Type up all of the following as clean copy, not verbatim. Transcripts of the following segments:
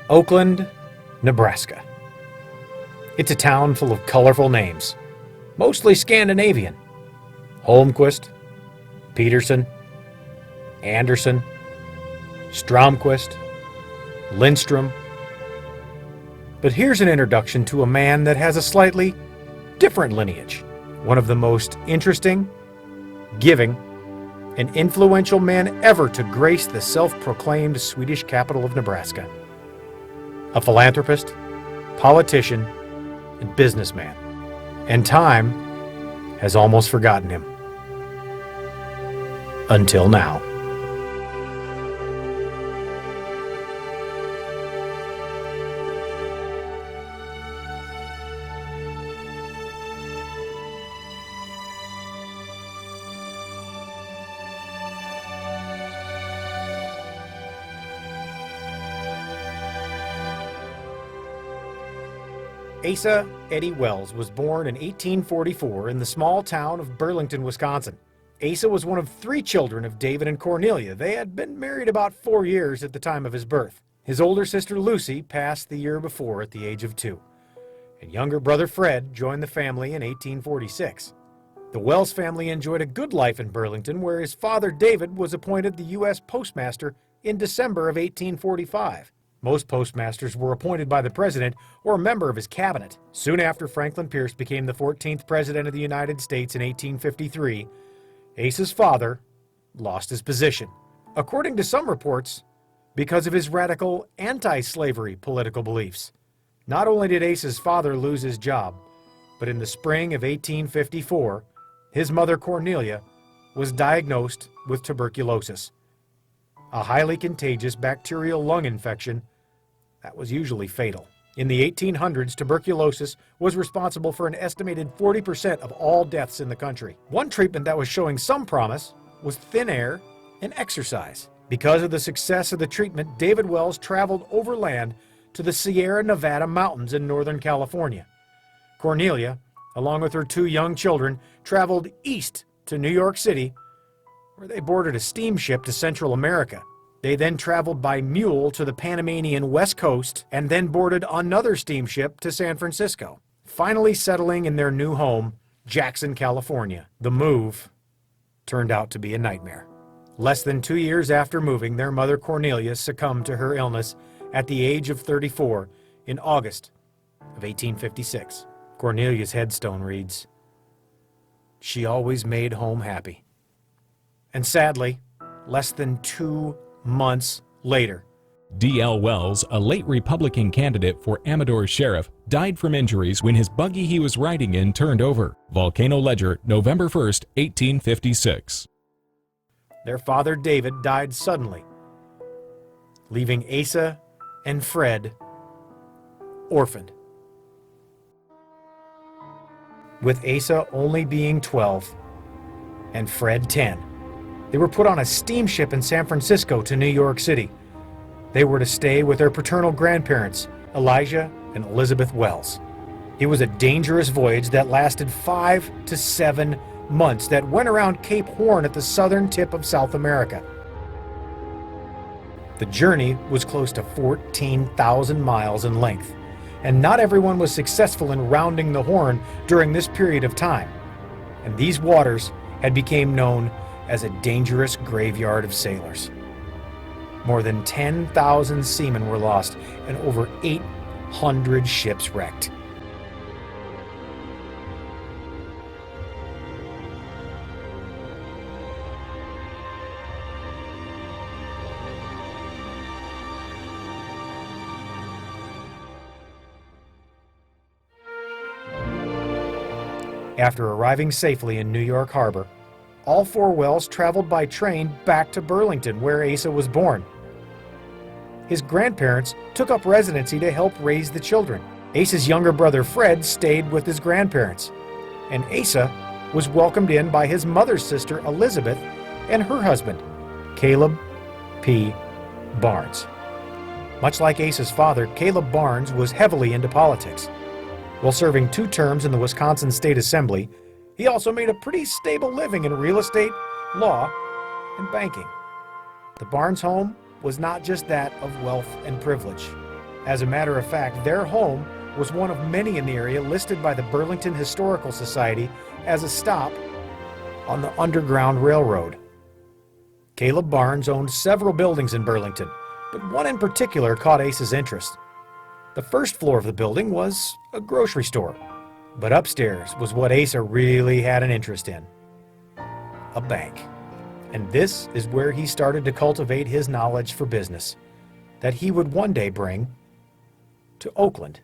Oakland, Nebraska. It's a town full of colorful names, mostly Scandinavian. Holmquist, Peterson, Anderson, Stromquist, Lindstrom. But here's an introduction to a man that has a slightly different lineage. One of the most interesting, giving, and influential men ever to grace the self-proclaimed Swedish capital of Nebraska. A philanthropist, politician, and businessman. And time has almost forgotten him. Until now. Asa Eddie Wells was born in 1844 in the small town of Burlington, Wisconsin. Asa was one of 3 children of David and Cornelia. They had been married about 4 years at the time of his birth. His older sister Lucy passed the year before at the age of 2. And younger brother Fred joined the family in 1846. The Wells family enjoyed a good life in Burlington, where his father David was appointed the U.S. Postmaster in December of 1845. Most postmasters were appointed by the president or a member of his cabinet. Soon after Franklin Pierce became the 14th president of the United States in 1853, Asa's father lost his position. According to some reports, because of his radical anti-slavery political beliefs. Not only did Asa's father lose his job, but in the spring of 1854, his mother Cornelia was diagnosed with tuberculosis, a highly contagious bacterial lung infection that was usually fatal. In the 1800s, tuberculosis was responsible for an estimated 40% of all deaths in the country. One treatment that was showing some promise was thin air and exercise. Because of the success of the treatment, David Wells traveled overland to the Sierra Nevada mountains in Northern California. Cornelia, along with her 2 young children, traveled east to New York City, where they boarded a steamship to Central America. They then traveled by mule to the Panamanian West Coast and then boarded another steamship to San Francisco, finally settling in their new home, Jackson, California. The move turned out to be a nightmare. Less than 2 years after moving, their mother Cornelia succumbed to her illness at the age of 34 in August of 1856. Cornelia's headstone reads, "She always made home happy." And sadly, less than 2 months later, D.L. Wells, a late Republican candidate for Amador Sheriff, died from injuries when his buggy he was riding in turned over. Volcano Ledger, November 1st, 1856. Their father David died suddenly, leaving Asa and Fred orphaned. With Asa only being 12 and Fred 10, they were put on a steamship in San Francisco to New York City. They were to stay with their paternal grandparents, Elijah and Elizabeth Wells. It was a dangerous voyage that lasted 5 to 7 months that went around Cape Horn at the southern tip of South America. The journey was close to 14,000 miles in length, and not everyone was successful in rounding the Horn during this period of time, and these waters had become known as a dangerous graveyard of sailors. More than 10,000 seamen were lost and over 800 ships wrecked. After arriving safely in New York Harbor, all 4 Wells traveled by train back to Burlington, where Asa was born. His grandparents took up residency to help raise the children. Asa's younger brother Fred stayed with his grandparents, and Asa was welcomed in by his mother's sister Elizabeth and her husband, Caleb P. Barnes. Much like Asa's father, Caleb Barnes was heavily into politics. While serving 2 terms in the Wisconsin State Assembly, he also made a pretty stable living in real estate, law, and banking. The Barnes home was not just that of wealth and privilege. As a matter of fact, their home was one of many in the area listed by the Burlington Historical Society as a stop on the Underground Railroad. Caleb Barnes owned several buildings in Burlington, but one in particular caught Asa's interest. The first floor of the building was a grocery store, but upstairs was what Asa really had an interest in: a bank. And this is where he started to cultivate his knowledge for business that he would one day bring to Oakland.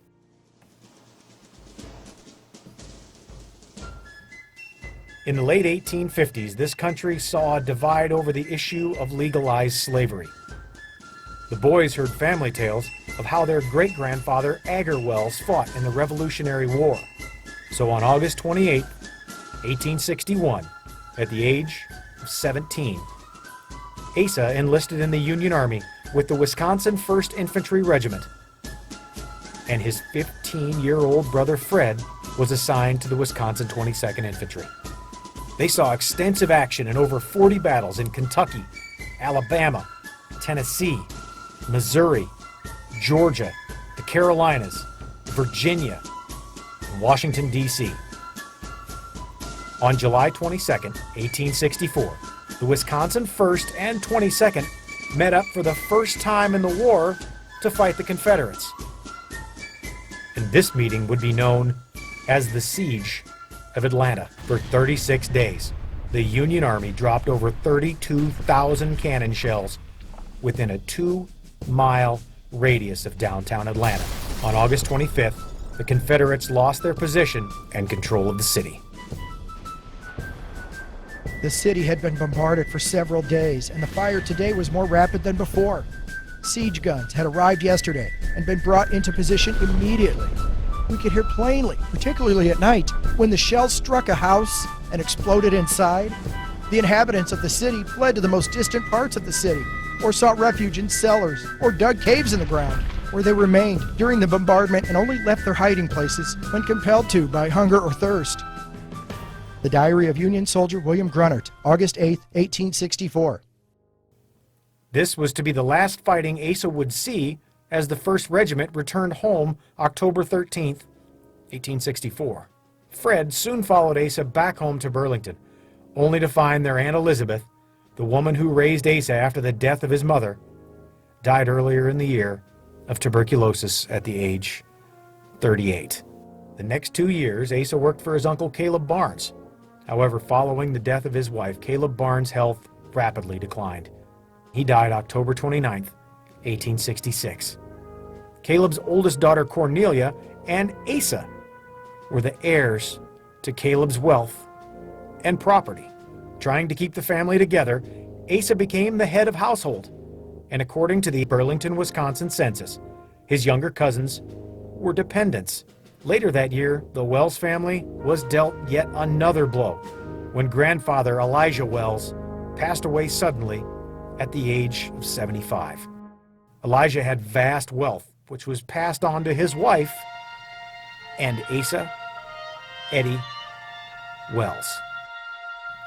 In the late 1850s, this country saw a divide over the issue of legalized slavery. The boys heard family tales of how their great-grandfather Agar Wells fought in the Revolutionary War. So on August 28, 1861, at the age of 17, Asa enlisted in the Union Army with the Wisconsin 1st Infantry Regiment, and his 15-year-old brother Fred was assigned to the Wisconsin 22nd Infantry. They saw extensive action in over 40 battles in Kentucky, Alabama, Tennessee, Missouri, Georgia, the Carolinas, Virginia, and Washington, D.C. On July 22, 1864, the Wisconsin 1st and 22nd met up for the first time in the war to fight the Confederates. And this meeting would be known as the Siege of Atlanta. For 36 days, the Union Army dropped over 32,000 cannon shells within a 2-mile radius of downtown Atlanta. On August 25th, the Confederates lost their position and control of the city. The city had been bombarded for several days, and the fire today was more rapid than before. Siege guns had arrived yesterday and been brought into position immediately. We could hear plainly, particularly at night, when the shells struck a house and exploded inside. The inhabitants of the city fled to the most distant parts of the city, or sought refuge in cellars, or dug caves in the ground, where they remained during the bombardment and only left their hiding places when compelled to by hunger or thirst. The Diary of Union Soldier William Grunnert, August 8, 1864. This was to be the last fighting Asa would see as the 1st Regiment returned home October 13, 1864. Fred soon followed Asa back home to Burlington, only to find their Aunt Elizabeth, the woman who raised Asa after the death of his mother, died earlier in the year of tuberculosis at the age 38. The next 2 years, Asa worked for his uncle Caleb Barnes. However, following the death of his wife, Caleb Barnes' health rapidly declined. He died October 29, 1866. Caleb's oldest daughter, Cornelia, and Asa were the heirs to Caleb's wealth and property. Trying to keep the family together, Asa became the head of household, and according to the Burlington, Wisconsin census, his younger cousins were dependents. Later that year, the Wells family was dealt yet another blow when grandfather Elijah Wells passed away suddenly at the age of 75. Elijah had vast wealth, which was passed on to his wife and Asa Eddie Wells.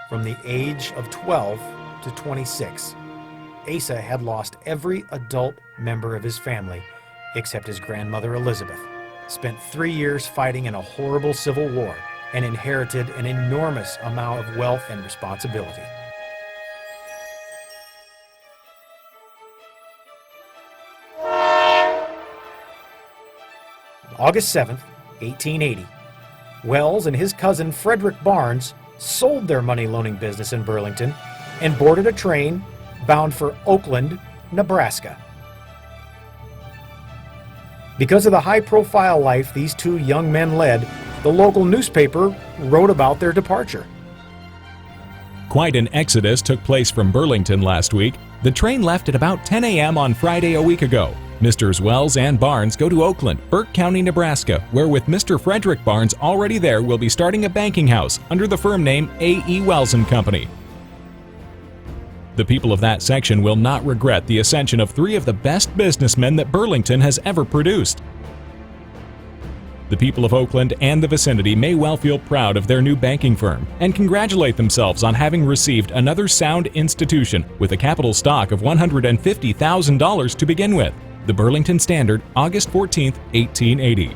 From the age of 12 to 26, Asa had lost every adult member of his family except his grandmother Elizabeth, spent 3 years fighting in a horrible civil war, and inherited an enormous amount of wealth and responsibility. August 7, 1880, Wells and his cousin Frederick Barnes sold their money loaning business in Burlington and boarded a train bound for Oakland, Nebraska. Because of the high-profile life these two young men led, the local newspaper wrote about their departure. Quite an exodus took place from Burlington last week. The train left at about 10 a.m. on Friday a week ago. Mr. Wells and Barnes go to Oakland, Burke County, Nebraska, where with Mr. Frederick Barnes already there will be starting a banking house under the firm name A.E. Wells & Company. The people of that section will not regret the ascension of 3 of the best businessmen that Burlington has ever produced. The people of Oakland and the vicinity may well feel proud of their new banking firm and congratulate themselves on having received another sound institution with a capital stock of $150,000 to begin with. The Burlington Standard, August 14, 1880.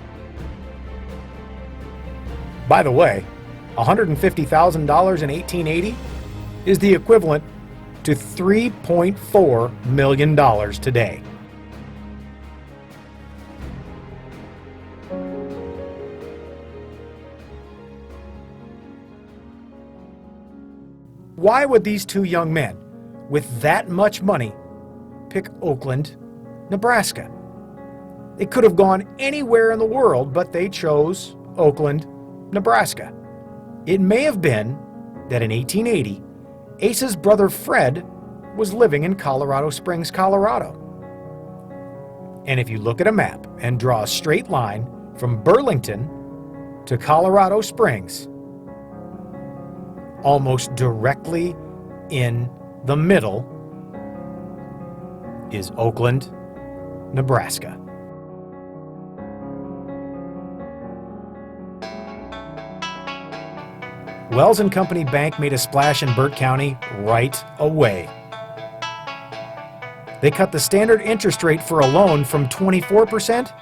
By the way, $150,000 in 1880 is the equivalent to $3.4 million today. Why would these two young men, with that much money, pick Oakland, Nebraska? They could have gone anywhere in the world, but they chose Oakland, Nebraska. It may have been that in 1880, Asa's brother Fred was living in Colorado Springs, Colorado. And if you look at a map and draw a straight line from Burlington to Colorado Springs, almost directly in the middle is Oakland, Nebraska. Wells & Company Bank made a splash in Burke County right away. They cut the standard interest rate for a loan from 24%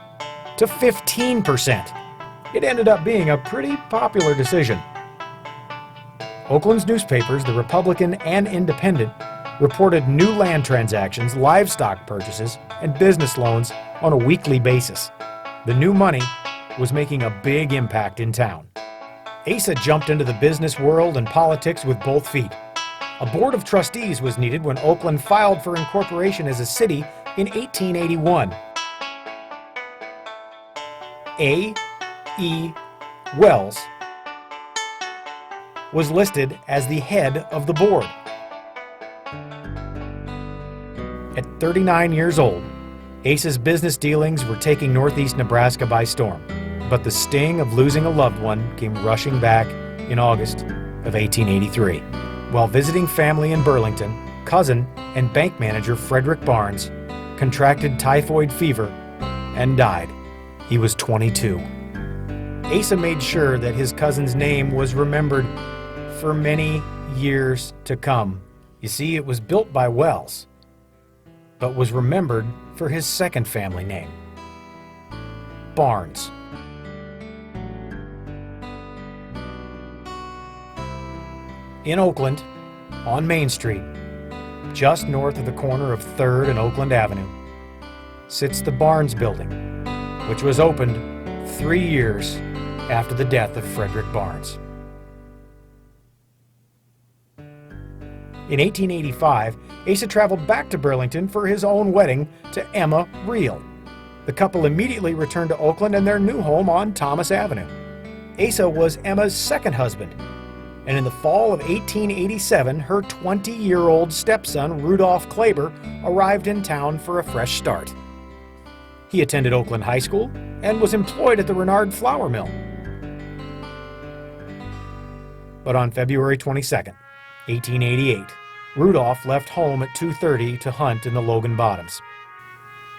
to 15%. It ended up being a pretty popular decision. Oakland's newspapers, the Republican and Independent, reported new land transactions, livestock purchases, and business loans on a weekly basis. The new money was making a big impact in town. Asa jumped into the business world and politics with both feet. A board of trustees was needed when Oakland filed for incorporation as a city in 1881. A. E. Wells was listed as the head of the board. At 39 years old, Asa's business dealings were taking Northeast Nebraska by storm. But the sting of losing a loved one came rushing back in August of 1883. While visiting family in Burlington, cousin and bank manager Frederick Barnes contracted typhoid fever and died. He was 22. Asa made sure that his cousin's name was remembered for many years to come. You see, it was built by Wells, but was remembered for his second family name, Barnes. In Oakland, on Main Street, just north of the corner of 3rd and Oakland Avenue, sits the Barnes Building, which was opened 3 years after the death of Frederick Barnes. In 1885, Asa traveled back to Burlington for his own wedding to Emma Reel. The couple immediately returned to Oakland and their new home on Thomas Avenue. Asa was Emma's second husband, and in the fall of 1887, her 20-year-old stepson, Rudolph Klaber, arrived in town for a fresh start. He attended Oakland High School and was employed at the Renard Flour Mill. But on February 22, 1888, Rudolph left home at 2:30 to hunt in the Logan Bottoms.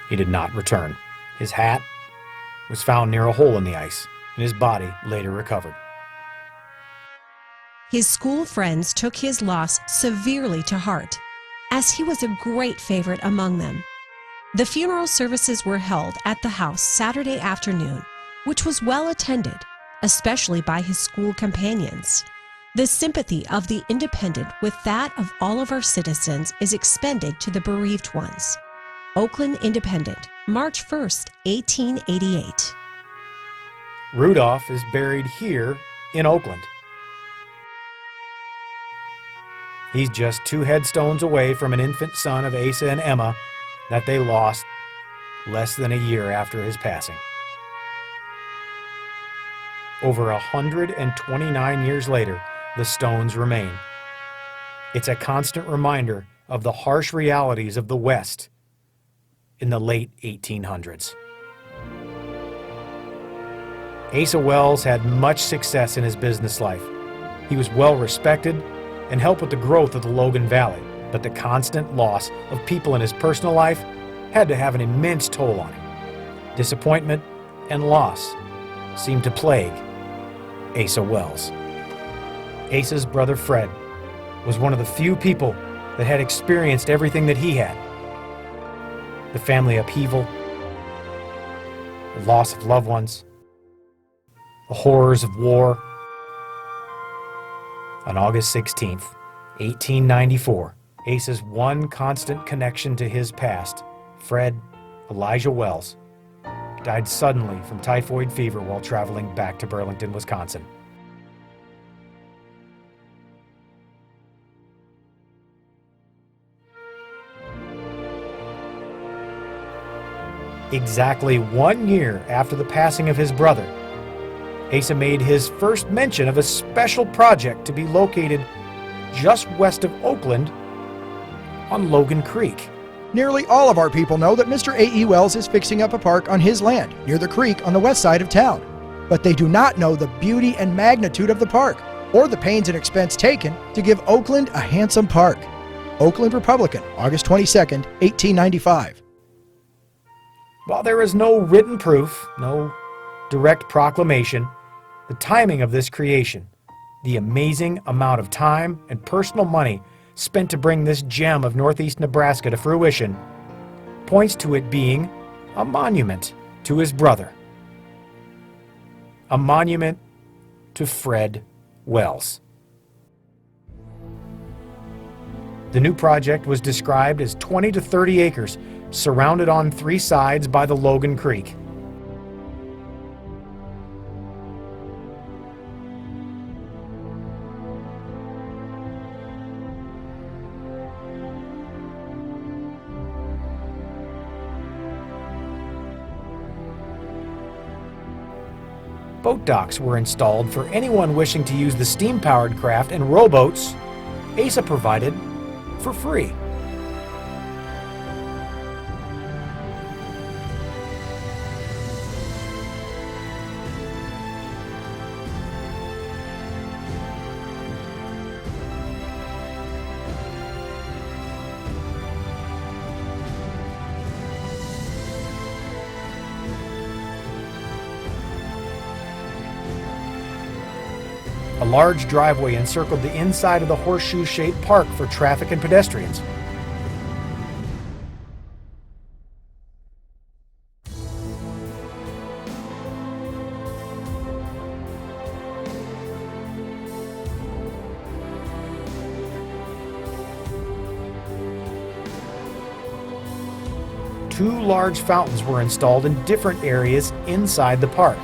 He did not return. His hat was found near a hole in the ice, and his body later recovered. His school friends took his loss severely to heart, as he was a great favorite among them. The funeral services were held at the house Saturday afternoon, which was well attended, especially by his school companions. The sympathy of the Independent with that of all of our citizens is expended to the bereaved ones. Oakland Independent, March 1st, 1888. Rudolph is buried here in Oakland. He's just 2 headstones away from an infant son of Asa and Emma that they lost less than a year after his passing. Over 129 years later, the stones remain. It's a constant reminder of the harsh realities of the West in the late 1800s. Asa Wells had much success in his business life. He was well respected and helped with the growth of the Logan Valley, but the constant loss of people in his personal life had to have an immense toll on him. Disappointment and loss seemed to plague Asa Wells. Asa's brother Fred was one of the few people that had experienced everything that he had. The family upheaval, the loss of loved ones, the horrors of war. On August 16th, 1894, Asa's one constant connection to his past, Fred Elijah Wells, died suddenly from typhoid fever while traveling back to Burlington, Wisconsin. Exactly 1 year after the passing of his brother, Asa made his first mention of a special project to be located just west of Oakland on Logan Creek. Nearly all of our people know that Mr. A.E. Wells is fixing up a park on his land, near the creek on the west side of town. But they do not know the beauty and magnitude of the park, or the pains and expense taken to give Oakland a handsome park. Oakland Republican, August 22nd, 1895. While there is no written proof, no direct proclamation, the timing of this creation, the amazing amount of time and personal money spent to bring this gem of Northeast Nebraska to fruition, points to it being a monument to his brother. A monument to Fred Wells. The new project was described as 20 to 30 acres, surrounded on 3 sides by the Logan Creek. Boat docks were installed for anyone wishing to use the steam-powered craft, and rowboats Asa provided for free. A large driveway encircled the inside of the horseshoe-shaped park for traffic and pedestrians. Two large fountains were installed in different areas inside the park.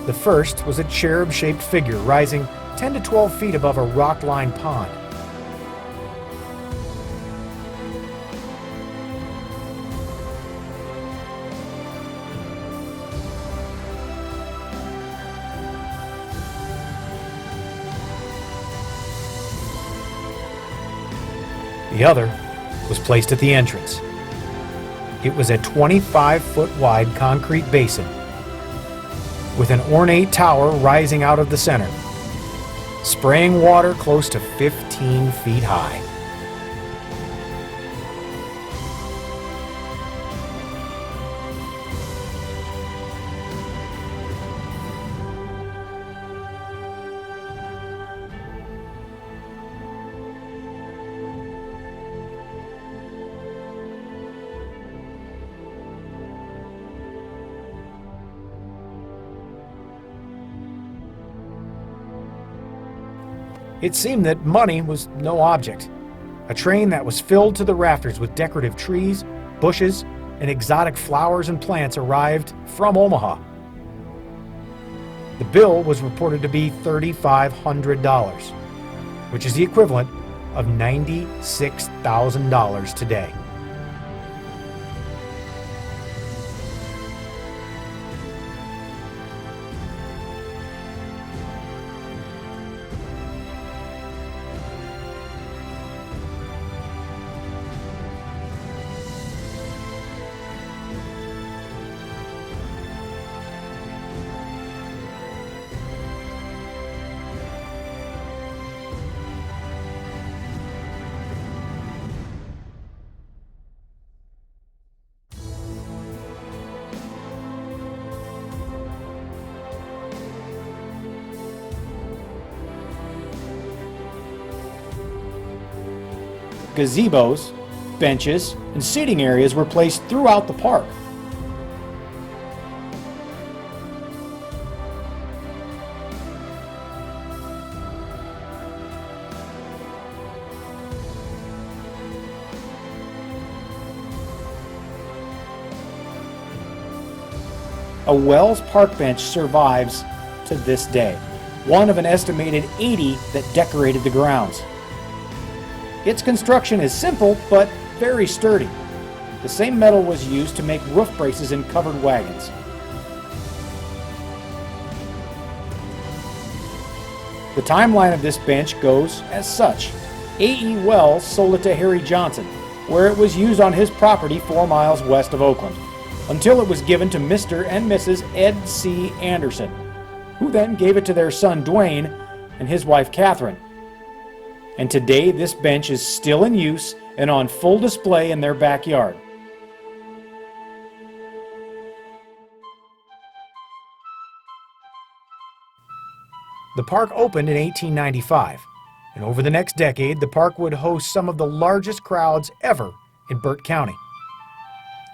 The first was a cherub-shaped figure rising 10 to 12 feet above a rock-lined pond. The other was placed at the entrance. It was a 25-foot wide concrete basin with an ornate tower rising out of the center, spraying water close to 15 feet high. It seemed that money was no object. A train that was filled to the rafters with decorative trees, bushes, and exotic flowers and plants arrived from Omaha. The bill was reported to be $3,500, which is the equivalent of $96,000 today. Gazebos, benches, and seating areas were placed throughout the park. a Wells Park bench survives to this day, one of an estimated 80 that decorated the grounds. Its construction is simple but very sturdy. The same metal was used to make roof braces in covered wagons. The timeline of this bench goes as such. A.E. Wells sold it to Harry Johnson, where it was used on his property 4 miles west of Oakland, until it was given to Mr. and Mrs. Ed C. Anderson, who then gave it to their son Dwayne and his wife Catherine. And today this bench is still in use and on full display in their backyard. The park opened in 1895, and over the next decade, the park would host some of the largest crowds ever in Burt County.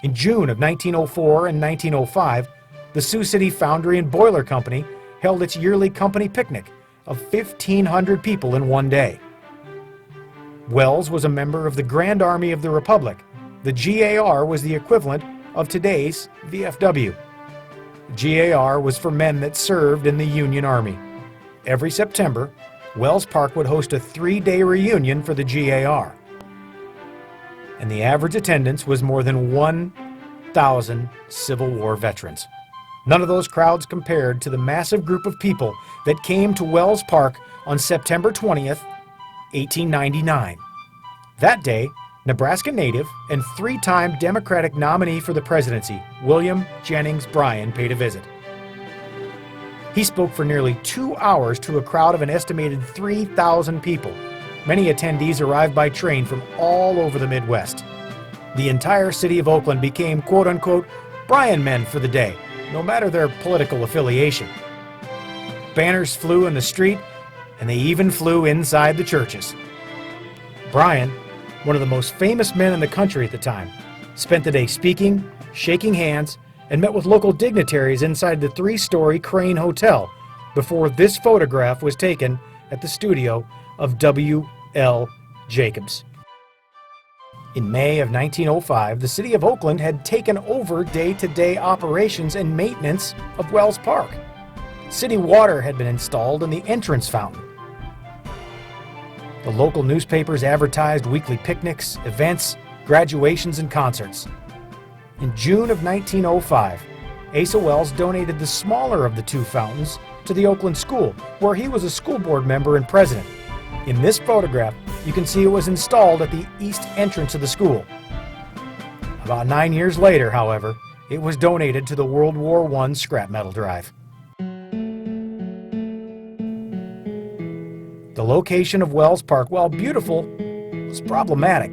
In June of 1904 and 1905, the Sioux City Foundry and Boiler Company held its yearly company picnic of 1,500 people in one day. Wells was a member of the Grand Army of the Republic. The GAR was the equivalent of today's VFW. GAR was for men that served in the Union Army. Every September, Wells Park would host a 3-day reunion for the GAR. And the average attendance was more than 1,000 Civil War veterans. None of those crowds compared to the massive group of people that came to Wells Park on September 20th, 1899. That day, Nebraska native and 3-time Democratic nominee for the presidency, William Jennings Bryan, paid a visit. He spoke for nearly 2 hours to a crowd of an estimated 3,000 people. Many attendees arrived by train from all over the Midwest. The entire city of Oakland became quote-unquote Bryan men for the day, no matter their political affiliation. Banners flew in the street, and they even flew inside the churches. Bryan, one of the most famous men in the country at the time, spent the day speaking, shaking hands, and met with local dignitaries inside the 3-story Crane Hotel before this photograph was taken at the studio of W.L. Jacobs. In May of 1905, the city of Oakland had taken over day-to-day operations and maintenance of Wells Park. City water had been installed in the entrance fountain. The local newspapers advertised weekly picnics, events, graduations, and concerts. In June of 1905, Asa Wells donated the smaller of the 2 fountains to the Oakland School, where he was a school board member and president. In this photograph, you can see it was installed at the east entrance of the school. About 9 years later, however, it was donated to the World War I scrap metal drive. The location of Wells Park, while beautiful, was problematic.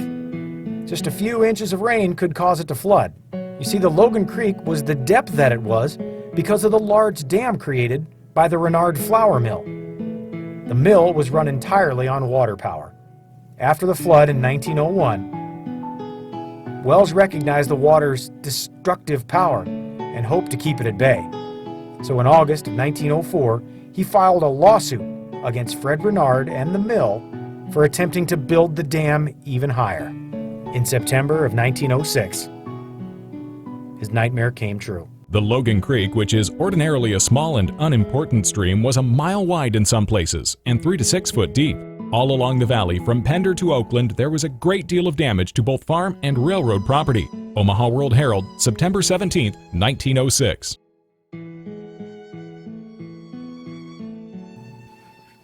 Just a few inches of rain could cause it to flood. You see, the Logan Creek was the depth that it was because of the large dam created by the Renard Flour Mill. The mill was run entirely on water power. After the flood in 1901, Wells recognized the water's destructive power and hoped to keep it at bay. So in August of 1904, he filed a lawsuit against Fred Renard and the mill for attempting to build the dam even higher. In September of 1906, his nightmare came true. The Logan Creek, which is ordinarily a small and unimportant stream, was a mile wide in some places and 3 to 6 foot deep. All along the valley from Pender to Oakland, there was a great deal of damage to both farm and railroad property. Omaha World Herald, September 17, 1906.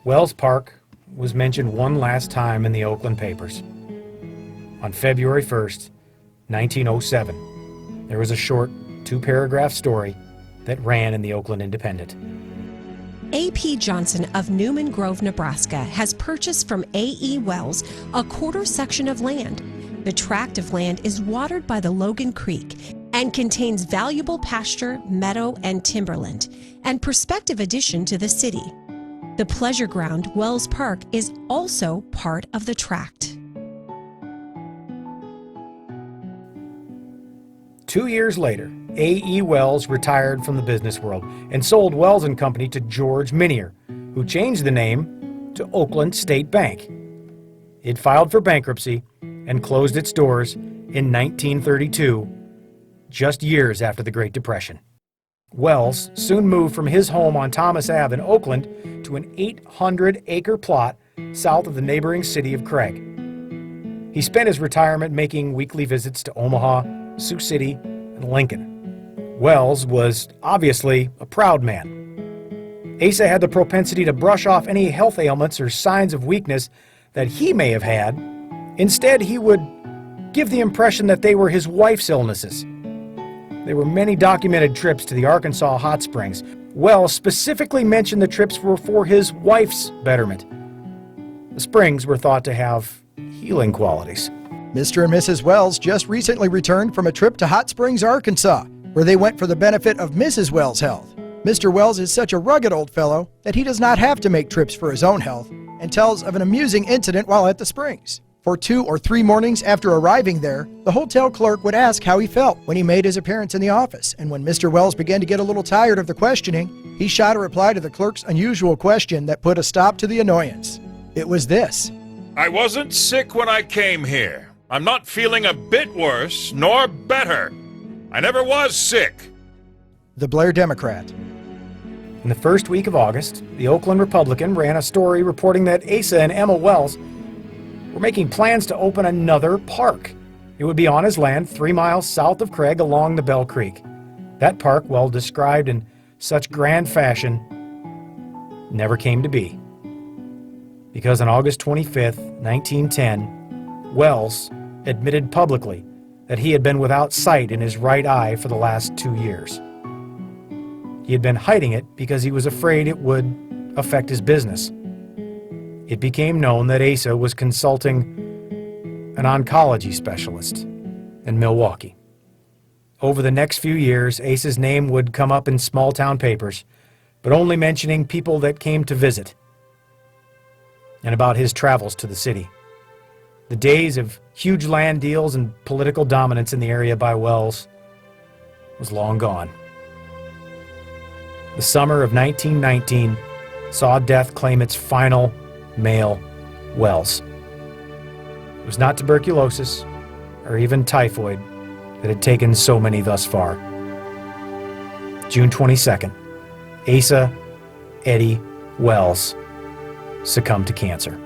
Wells Park was mentioned one last time in the Oakland papers. On February 1st, 1907, there was a short 2-paragraph story that ran in the Oakland Independent. A.P. Johnson of Newman Grove, Nebraska, has purchased from A.E. Wells a quarter section of land. The tract of land is watered by the Logan Creek and contains valuable pasture, meadow, and timberland, and prospective addition to the city. The pleasure ground, Wells Park, is also part of the tract. 2 years later, A.E. Wells retired from the business world and sold Wells & Company to George Minier, who changed the name to Oakland State Bank. It filed for bankruptcy and closed its doors in 1932, just years after the Great Depression. Wells soon moved from his home on Thomas Ave in Oakland to an 800-acre plot south of the neighboring city of Craig. He spent his retirement making weekly visits to Omaha, Sioux City, and Lincoln. Wells was obviously a proud man. Asa had the propensity to brush off any health ailments or signs of weakness that he may have had. Instead, he would give the impression that they were his wife's illnesses. There were many documented trips to the Arkansas hot springs. Wells specifically mentioned the trips were for his wife's betterment. The springs were thought to have healing qualities. Mr. and Mrs. Wells just recently returned from a trip to Hot Springs, Arkansas, where they went for the benefit of Mrs. Wells' health. Mr. Wells is such a rugged old fellow that he does not have to make trips for his own health, and tells of an amusing incident while at the springs. For 2 or 3 mornings after arriving there, the hotel clerk would ask how he felt when he made his appearance in the office, and when Mr. Wells began to get a little tired of the questioning, he shot a reply to the clerk's unusual question that put a stop to the annoyance. It was this: I wasn't sick when I came here. I'm not feeling a bit worse, nor better. I never was sick. The Blair Democrat. In the first week of August, the Oakland Republican ran a story reporting that Asa and Emma Wells were making plans to open another park. It would be on his land 3 miles south of Craig along the Bell Creek. That park, well described in such grand fashion, never came to be. Because on August 25th, 1910, Wells admitted publicly that he had been without sight in his right eye for the last 2 years. He had been hiding it because he was afraid it would affect his business. It became known that Asa was consulting an oncology specialist in Milwaukee. Over the next few years, Asa's name would come up in small-town papers, but only mentioning people that came to visit and about his travels to the city. The days of huge land deals and political dominance in the area by Wells was long gone. The summer of 1919 saw death claim its final male Wells. It was not tuberculosis or even typhoid that had taken so many thus far. June 22nd, Asa Eddie Wells succumbed to cancer.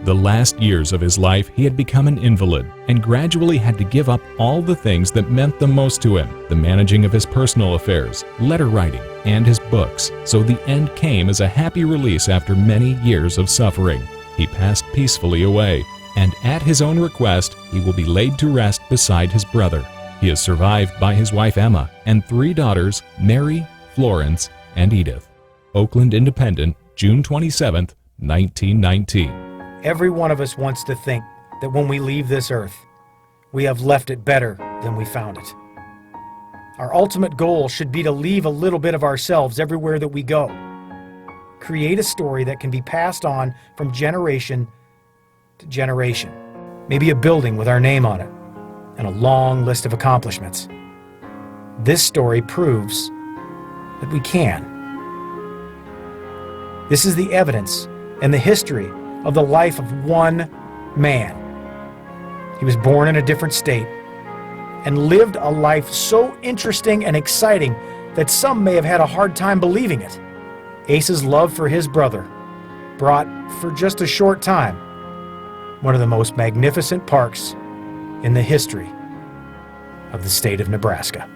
The last years of his life, he had become an invalid and gradually had to give up all the things that meant the most to him, the managing of his personal affairs, letter writing, and his books. So the end came as a happy release after many years of suffering. He passed peacefully away, and at his own request, he will be laid to rest beside his brother. He is survived by his wife Emma and 3 daughters, Mary, Florence, and Edith. Oakland Independent, June 27, 1919. Every one of us wants to think that when we leave this earth, we have left it better than we found it. Our ultimate goal should be to leave a little bit of ourselves everywhere that we go. Create a story that can be passed on from generation to generation. Maybe a building with our name on it and a long list of accomplishments. This story proves that we can. This is the evidence and the history of the life of one man. He was born in a different state and lived a life so interesting and exciting that some may have had a hard time believing it. Asa's love for his brother brought, for just a short time, one of the most magnificent parks in the history of the state of Nebraska.